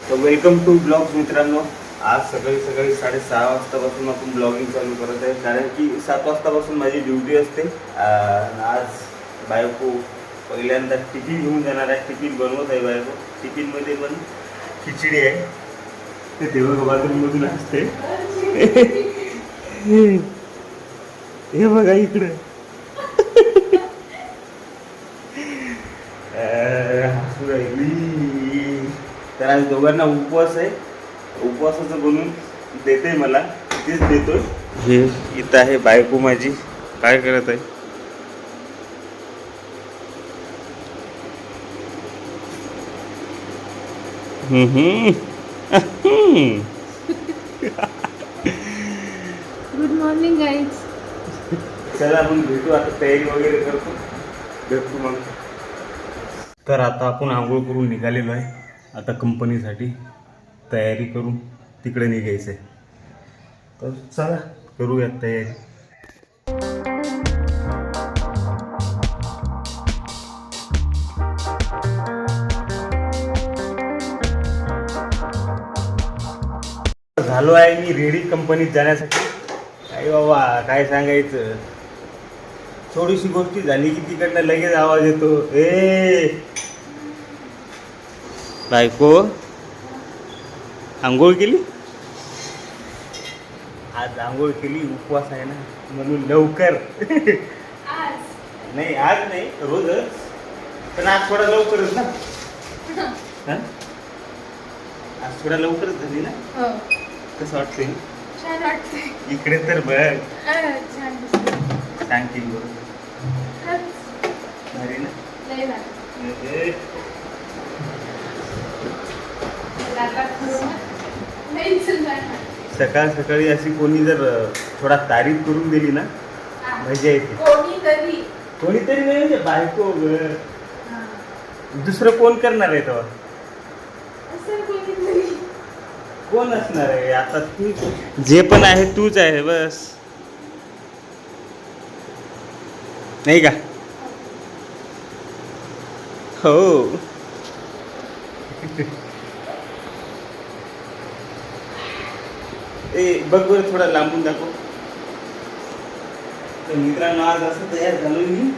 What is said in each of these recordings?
तर welcome to blog मित्रांनो. आज सकाळी सकाळी 6:30 वाजतापासून आपण ब्लॉगिंग चालू करत आहे, कारण की 7 वाजतापासून माझी ड्युटी असते. आज बायको पहिल्यांदा टिफिन घेऊन जाणार आहे. टिफिन बनवत आहे बायको. टिफिनमध्ये पण खिचडी आहे. ते तेव्हा बाथरूममधून असते. हे बघा इकडं. हसू राहिली. तर आज दोघांना उपवास आहे. उपवासाचं बनवून देते मला, तेच देतोय. हे इथं आहे बायको माझी, काय करत आहे. Good morning guys. चला आपण भेटू. आता तयारी वगैरे करतो, भेटतो मग. तर आता आपण आंघोळ करून निघालेलो आहे. आता कंपनीसाठी तयारी करून तिकडे निघायचं आहे. तर चला करूयात तयारी. झालो आहे मी रेडी कंपनीत जाण्यासाठी. काय बाबा काय सांगायचं, थोडीशी गोष्टी झाली की तिकडनं लगेच आवाज येतो. ए बायको, आंघोळ केली? आज आंघोळ केली, उपवास आहे ना म्हणून लवकर. नाही आज नाही, रोजच, पण आज थोडा लवकरच ना. हा? आज थोडा लवकरच झाली ना. कसं वाटतंय? छान वाटतंय. इकडे तर बघ. छान दिसतंय. सांगते बरोबर. भारी ना. लय भारी. ए, लय सुंदर. सकाळ सकाळी अशी कोणी जर थोडा तारीफ करून दिली ना, मजा येते. कोणीतरी नाही म्हणजे बायको ग. दुसरं कोण करणार आहे तेव्हा? कोण असणार आहे आता? तू जे पण आहे तूच आहे बस, नाही का? हो. ए बघ बरं, थोडा लांबून दाखव. तर मित्रांनो, आज असं तयार झालोय मी.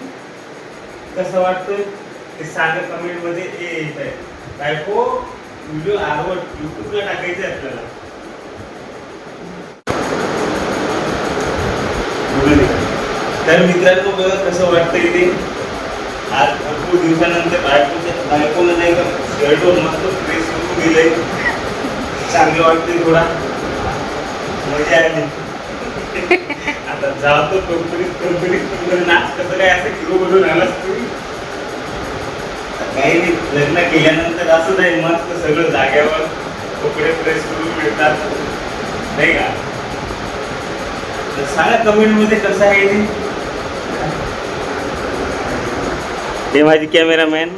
कसं वाटतंय ते सांगा कमेंट मध्ये. येत आहे बायको, व्हिडिओ आवड युट्यूबला टाकायचं आहे आपल्याला. तर मित्रांनो बघा कसं वाटतंय ते. आज भरपूर दिवसानंतर बायकोला नाही का शर्टवर मस्त ड्रेस करून दिलंय. चांगलं वाटतंय, थोडा मजा आली. आता जातो कंपनीत नाच कसं काय असं किलो बनवून आलास तू. काही नाही, लग्न केल्यानंतर असं नाही, मस्त सगळं जाग्यावर कपडे प्रेस करून मिळतात, नाही का? तर सांगा कमेंट मध्ये कसं आहे ते. हे माझी कॅमेरामॅन.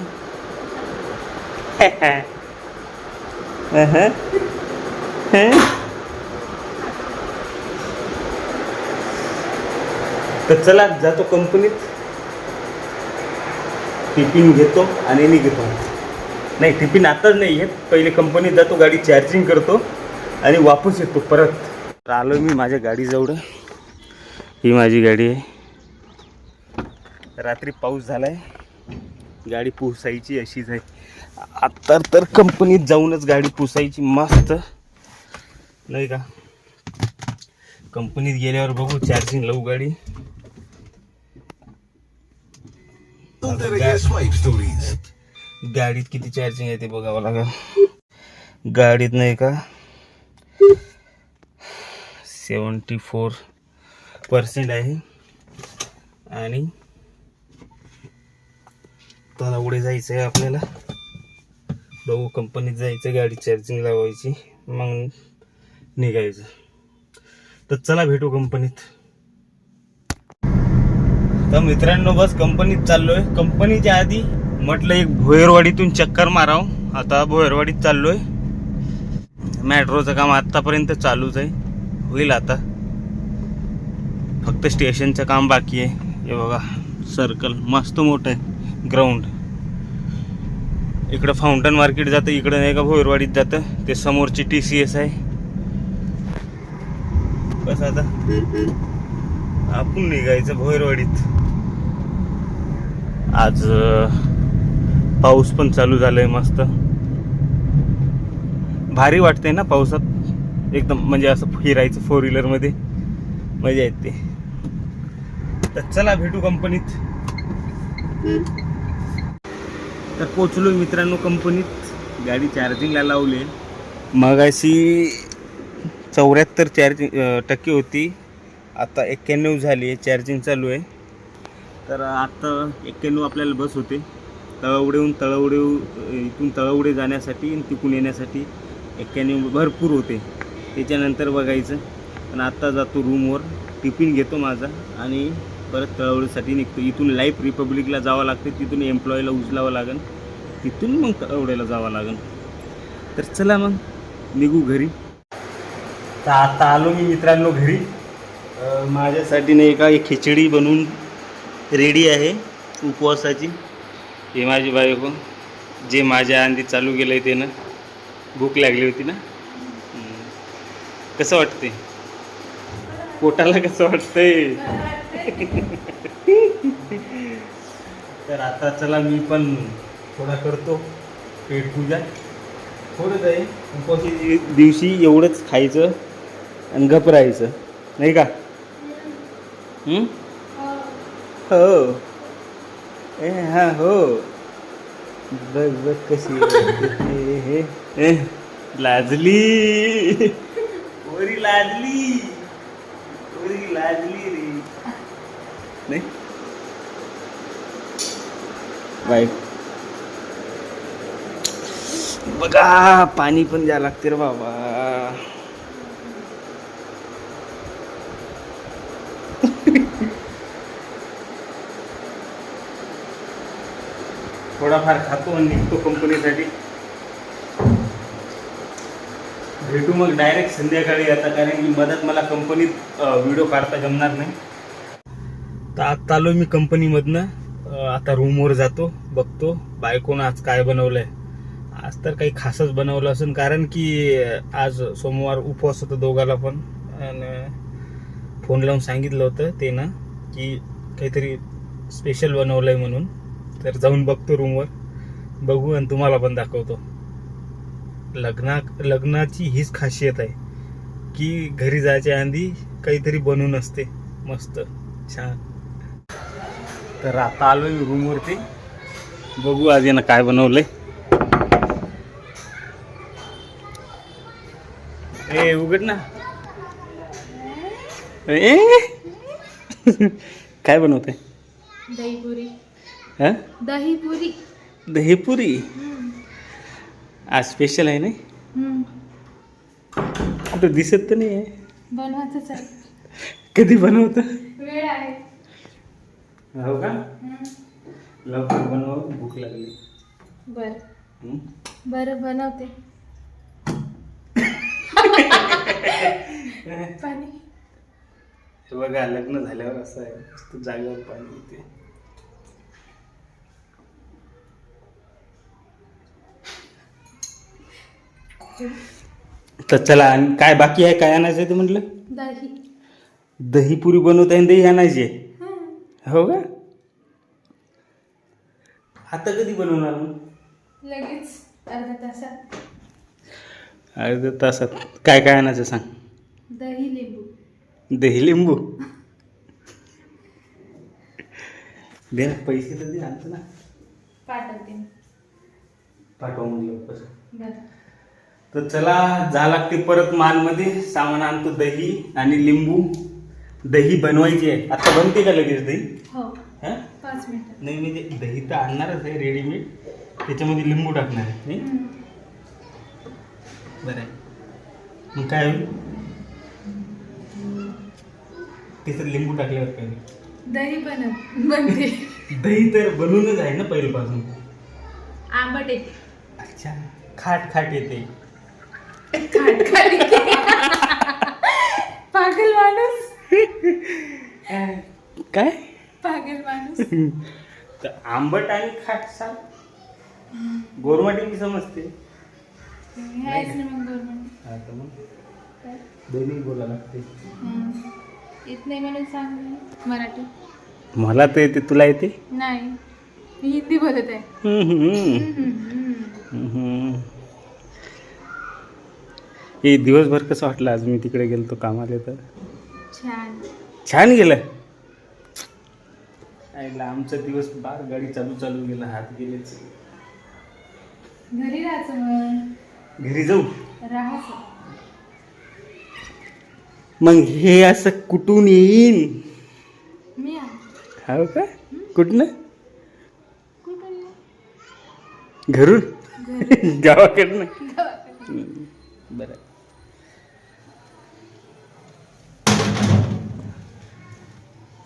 तर चला जातो कंपनीत, टिफिन घेतो आणि निघतो. नाही, टिफिन आताच नाही घेत, पहिले कंपनीत जातो, गाडी चार्जिंग करतो आणि वापस येतो परत. आलो मी माझ्या गाडीजवळ. ही माझी गाडी आहे. रात्री पाऊस झालाय, गाडी पुसायची अशीच आहे. आता तर कंपनीत जाऊनच गाडी पुसायची मस्त, नाही का? कंपनीत गेल्यावर बघू, चार्जिंग लावू गाडी. गाडीत किती चार्जिंग आहे ते बघावं लागेल. गाडीत नाही का 74% आहे. आणि त्याला पुढे जायचं आहे आपल्याला. बघू, कंपनीत जायचं, गाडी चार्जिंग लावायची, मग निघायचं. तर चला भेटू कंपनीत. तर मित्रांनो बस कंपनीत चाललोय. कंपनीच्या आधी म्हटलं एक भोयरवाडीतून चक्कर माराव. आता भोयरवाडीत चाललोय. मेट्रोचं काम आतापर्यंत चालूच आहे, होईल आता. फक्त स्टेशनचं काम बाकी आहे. हे बघा सर्कल मस्त मोठं आहे, ग्राउंड इकडं फाउंटन मार्केट जातं, इकडं नाही का भोयरवाडीत जातं. ते समोरची TCS आहे. बस आता आपण निघायचं भोयरवाडीत. आज पाऊस पण चालू झालाय मस्त. भारी वाटतंय ना पावसात एकदम, म्हणजे असं फिरायचं 4 व्हीलरमध्ये मजा येते. तर चला भेटू कंपनीत. तर पोचलो मित्रांनो कंपनीत. गाडी चार्जिंगला लावली. मग अशी 74% होती, आता 91 झाली आहे. चार्जिंग चालू आहे. तर आता 91 आपल्याला बस होते. इथून तळवडे जाण्यासाठी आणि तिकून येण्यासाठी 91 भरपूर होते. त्याच्यानंतर बघायचं. पण आता जातो रूमवर, टिफिन घेतो माझा आणि परत तळवडेसाठी निघतो. इथून लाईफ रिपब्लिकला जावं लागते, तिथून एम्प्लॉईला उचलावं लागेल, तिथून मग तळवडेला जावं लागेल. तर चला मग निघू घरी. तर आता आलो मी मित्रांनो घरी. माझ्यासाठी नाही का एक खिचडी बनवून रेडी आहे उपवासाची. हे माझी बायको, जे माझ्या आधी चालू केलं आहे त्यानं. भूक लागली होती ना. कसं वाटते पोटाला, कसं वाटतंय? तर आता चला मी पण थोडा करतो पेटपूजा. थोडंच आहे, उपवासाच्या दिवशी एवढंच खायचं आणि गप राहायचं, नाही का? हो. हां हो. बघ बघ कशी हे लाजली. ओरी लाजली, ओरी लाजली रे. नाही बाय. बघा पाणी पण द्या लागते रे बाबा. थोडाफार खातो आणि निघतो कंपनीसाठी. भेटू मग डायरेक्ट संध्याकाळी आता, कारण की मदत मला कंपनीत व्हिडिओ काढता जमणार नाही. तर आता आलो मी कंपनीमधनं. आता रूमवर जातो, बघतो बायकोनं आज काय बनवलं आहे. आज तर काही खासच बनवलं असेल, कारण की आज सोमवार उपवास होता दोघाला पण. आणि फोन लावून सांगितलं होतं ते ना की काहीतरी स्पेशल बनवलं आहे म्हणून. तर जाऊन बघतो रूमवर, बघू आणि तुम्हाला पण दाखवतो. लग्नाची हीच खासियत आहे की घरी जायच्या आधी काहीतरी बनवून असते मस्त छान. तर आता आलो मी रूमवरती, बघू आज यानं काय बनवलंय. ए उघड ना. ए काय बनवते? दहीपुरी. हा दहीपुरी. दहीपुरी आज स्पेशल आहे नाही? आता दिसत तर नाही आहे. बनवायचंच आहे. कधी बनवतं? वेळ आहे. हो का? लवकर बनव, भूक लागली. बरं बनवते. पाणी. हे बघा लग्न झाल्यावर असं आहे, नुसतं जागेवर पाणी येते. तर चला, आणि काय बाकी आहे, काय आणायचं आहे ते म्हटलं? दही. दहीपुरी बनवत आहे, दही आणायची आहे. हो का? आता कधी बनवणार मग? लगेच अर्ध्या तासात. अर्ध्या तासात काय काय आणायचं सांग? दही लिंबू. दही लिंबू दे ना, पैसे तर दे, आणतो ना. पाठवते. पाठवा म्हणजे कसं. बरं. तर चला जा लागते परत मालमध्ये, सामान आणतो दही आणि लिंबू. दही बनवायची आहे. आता बनते का लगेच दही? हो. हां 5 मिनिटात. नाही, म्हणजे दही तर आणणारच आहे रेडीमेड, त्याच्यामध्ये लिंबू टाकणार आहे नाही. बरं आहे. मग काय होईल त्याच्यात लिंबू टाकल्यावर? काय दही बनते. दही तर बनवूनच आहे ना पहिल्यापासून. आंबट येते. अच्छा, खाट खाट येते. पागल माणूस. काय पागल माणूस. तर आंबट आणि खाट सांग. गव्हर्नमेंट की समजते हेच ना मग गव्हर्नमेंट. हा तर मग दोन्ही बोला लागते. येत नाही म्हणून सांग मराठी. मला तर येते, तुला येते? नाही, मी हिंदी बोलत आहे. हे दिवसभर कसं वाटलं आज मी तिकडे गेलतो कामाला तर? छान. छान गेलं. आमचा दिवस बार गाडी चालू चालू गेला, हात गेलेच. घरी राहायचं मग. घरी जाऊ राहायचं. मग हे असं कुठून येईन? मी हो का? कुठनं? कुठून येऊ? घरून? गावाकडनं? गावाकडे. बरं.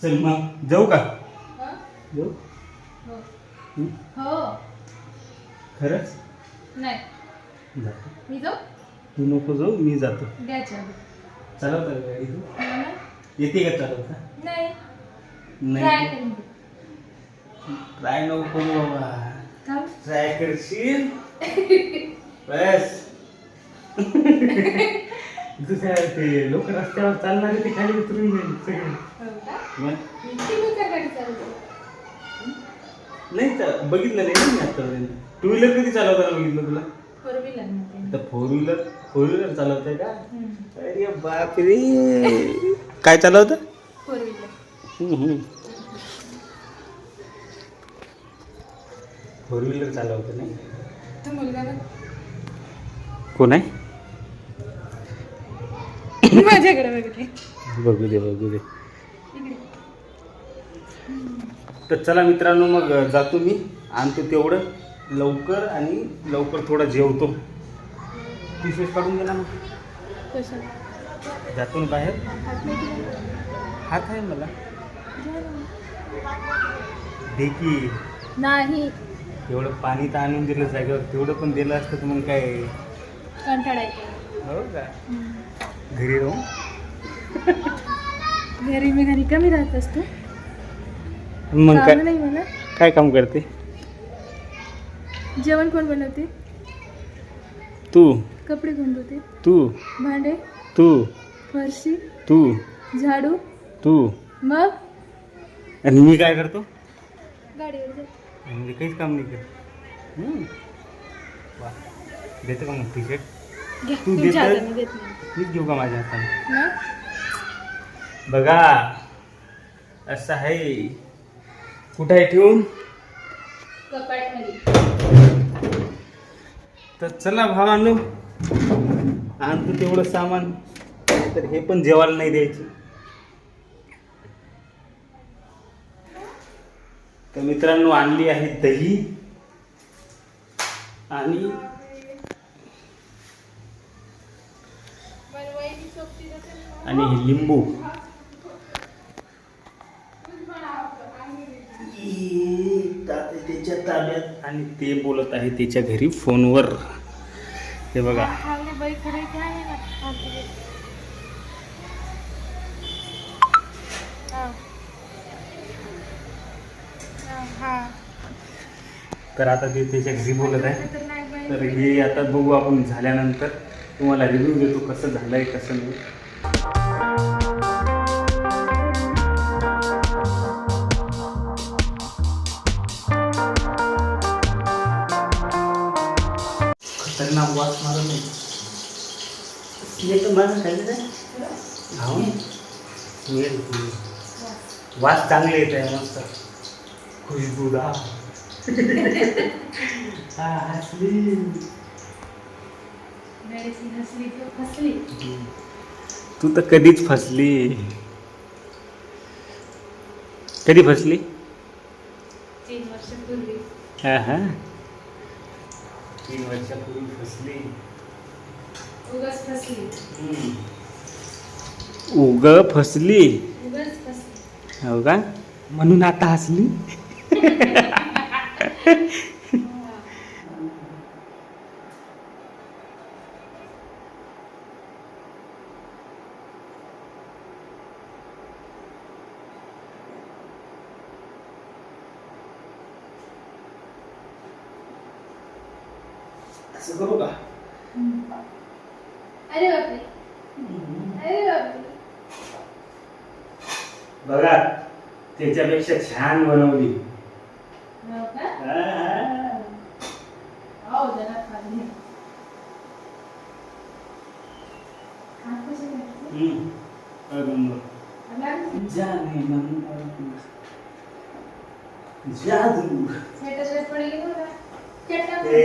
चल मग जाऊ का? हं? जाऊ? हो. हं? हो. खरंच? नाही, जातो. मी जाऊ. तू नको जाऊ, मी जातो. द्यायच्या. चालवता का गाडी तू? मला? येते का चालवता? नाही. ट्राय नाही. करून बघ. ट्राय नको करू बाबा. थांब. ट्राय करशील बस. दुसऱ्या ते लोक रस्त्यावर चालणारे ते खाली उतरून जाईल सगळे. हो का? मग? इतकी बेकार गाडी चालवते. नाही तर बघितलं नाही ना मी आतापर्यंत. टू व्हीलर कधी चालवताना बघितलं तुला? फोर व्हीलर मध्ये. आता फोर व्हीलर चालवताय का? हं. अरे बापरे. काय चालवतं? Four wheeler. फोर व्हीलर चालवतं नाही. तो मुलगा बघ. कोण आहे? माझ्याकडे बघते. बघू दे बघू दे. इकडे. तर चला मित्रांनो, मग जातो मी, आणतो तेवढं लवकर आणि लवकर थोडा जेवतो. पिशवीस काढून गेला मग कशाला? जातो ना बाहेर. हात नाही तुला? हात आहे मला. घ्या ना. दे की. नाही. एवढं पाणी तर आणून दिलं जागेवर, तेवढं पण दिलं असतं तर मग काय. कंटाळा येतो. हो का? घरी राहू. घरी मी घरी कमी राहत असतो. मग काम काय नाही मला. काय काम करते जेवण कोण बनवते? तू? कपडे कोण धुते? तू? भांडे? तू? फरशी? तू? झाडू? तू? मग आणि मी काय करतो? गाडीवर जा. म्हणजे काहीच काम नाही करत. वा. देतं का मग टी-शर्ट? घ्या. तू तुमच्या देतं? हाताने देत नाही. मीच घेऊ का माझ्या हाताने? मग बघा असं आहे. कुठं आहे ठेवून? कपाटमध्ये. तर चला भावांनो, आणतो तेवढं सामान, तर हे पण जेवायला नाही द्यायची. तर मित्रांनो, आणली आहे दही आणि हे लिंबू. त्याच्या ताब्यात आणि ते बोलत आहे त्याच्या घरी फोनवर. हे बघा. बाई खरं इथे आहे ना. तर आता ते त्याच्या घरी बोलत आहे. तर हे आता बघू आपण झाल्यानंतर, तुम्हाला रिव्ह्यू देतो कसं झालंय कसं नाही. खतरनाक वास मारत नाही. माझं खायचं आहे. वास चांगले येत आहे, मस्त खुशबूदार. हसली. तू तर कधीच फसली. कधी फसली? 3 वर्षापूर्वी. हा हा, 3 वर्षापूर्वी फसली. उगाच फसली. उग फसली. उगाच फसली. हो का? म्हणून आता हसली. असं करू का? अरे बापरे, अरे बापरे. बघा त्याच्यापेक्षा छान बनवली. हो का? हा. हो, जरा खाली. हात कसे करायचे? अगं, लागलं? जाने मन जादू. सेटच पडेल की बघा. चट्टा ए,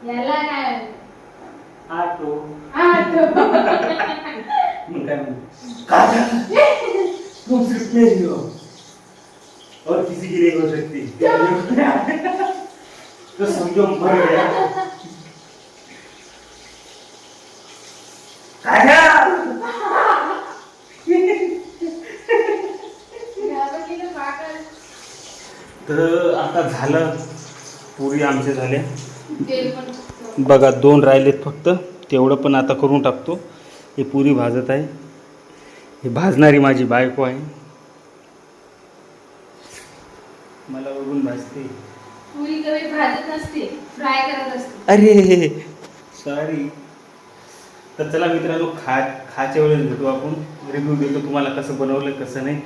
याला काय? आटो. आठव. मग काय म्हणतो? काजल, तुम सिर्फ मेरी हो और किसी की नहीं हो सकती. तो समझो मर गया. काजल. याला केलं पागल. तर आता झालं, पुरी आमचे झाले. तेल पण बघा 2 राहिलेत फक्त, तेवढं पण आता करून टाकतो. हे पुरी भाजत आहे, हे भाजणारी माझी बायको आहे. मला बघून भाजते. पुरी कधी भाजत नसते, फ्राय करत असते. अरे सॉरी. तर चला मित्रांनो, खाच्या वेळेस भेटू आपण, रिव्ह्यू देतो तुम्हाला कसं बनवलं कसं नाही.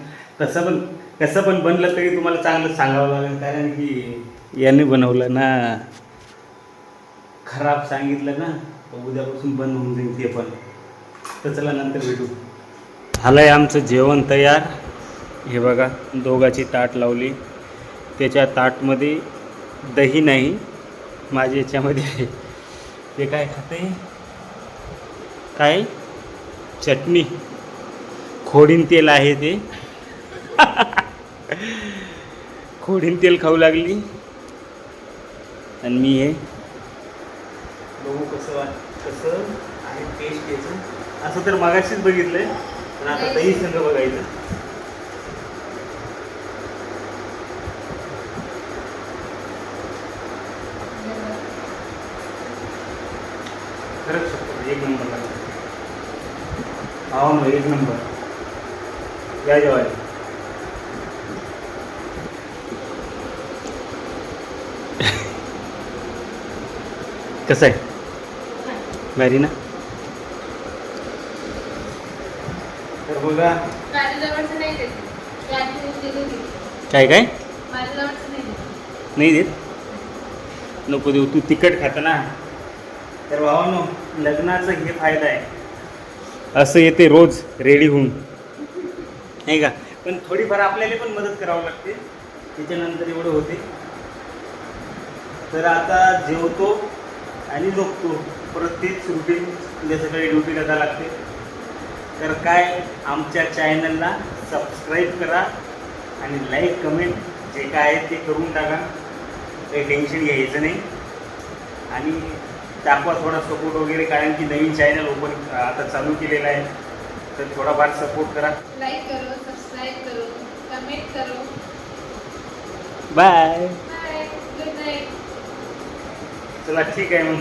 कसं पण बनलं तरी तुम्हाला चांगलं सांगावं लागेल, कारण की याने बनवलं ना, खराब सांगितलं ना तर उद्यापासून बंद होऊन जाईल ते पण. तर चला नंतर भेटू. झालं आहे आमचं जेवण तयार. हे बघा दोघाची ताट लावली, त्याच्या ताटमध्ये दही नाही, माझ्या याच्यामध्ये आहे. ते काय खाते, काय चटणी, खोडीन तेल आहे ते. खोडीन तेल खाऊ लागली आणि मी हे बघू कसं आहे टेस्ट याचं. असं तर मगाशीच बघितलंय, पण आता दही संग बघायचं. खरंच शकतो, एक नंबर लागला. हो ना, एक नंबर. या जेवायला. कसं आहे, भारी ना? तर बघा माझ्या जवळचं नाही देत. त्याची दिली होती. काय काय माझ्या जवळचं नाही देत. नाही देत, नको देऊ, तू तिखट खाता ना. तर भावानो, लग्नाचा हे फायदा आहे, असं येते रोज रेडी होऊन, नाही का? पण थोडीफार आपल्याला पण मदत करावं लागते, त्याच्यानंतर एवढं होते. तर आता जेवतो आणि झोपतो, परत तेच रुटीन. उद्या सकाळी ड्युटीला जावं लागते. तर काय, आमच्या चॅनलला सबस्क्राईब करा आणि लाईक कमेंट जे काय आहे ते करून टाका, काही टेन्शन घ्यायचं नाही. आणि दाखवा थोडा सपोर्ट वगैरे, कारण की नवीन चॅनल ओपन आता चालू केलेलं आहे, तर थोडाफार सपोर्ट करा. लाईक करो, सबस्क्राईब करो, कमेंट करो. बाय. Bye, good night. चला ठीक आहे मग.